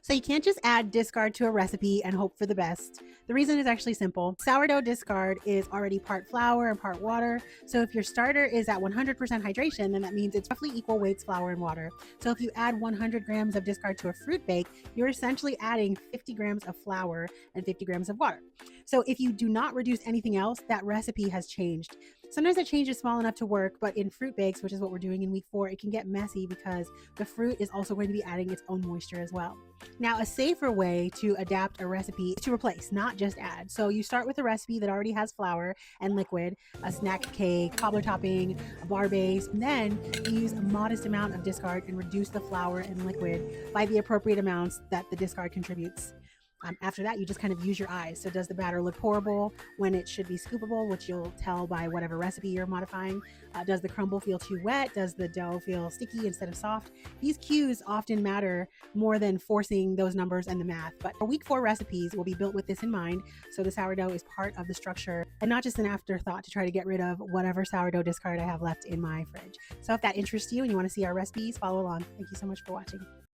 So you can't just add discard to a recipe and hope for the best. The reason is actually simple. Sourdough discard is already part flour and part water. So if your starter is at 100% hydration, then that means it's roughly equal weights flour and water. So if you add 100 grams of discard to a fruit bake, you're essentially adding 50 grams of flour and 50 grams of water. So if you do not reduce anything else, that recipe has changed. Sometimes the change is small enough to work, but in fruit bakes, which is what we're doing in week 4, it can get messy because the fruit is also going to be adding its own moisture as well. Now, a safer way to adapt a recipe is to replace, not just add. So you start with a recipe that already has flour and liquid, a snack cake, cobbler topping, a bar base, and then you use a modest amount of discard and reduce the flour and liquid by the appropriate amounts that the discard contributes. After that, you just kind of use your eyes. So does the batter look pourable when it should be scoopable, which you'll tell by whatever recipe you're modifying? Does the crumble feel too wet? Does the dough feel sticky instead of soft? These cues often matter more than forcing those numbers and the math. But our week 4 recipes will be built with this in mind. So the sourdough is part of the structure and not just an afterthought to try to get rid of whatever sourdough discard I have left in my fridge. So if that interests you and you want to see our recipes, follow along. Thank you so much for watching.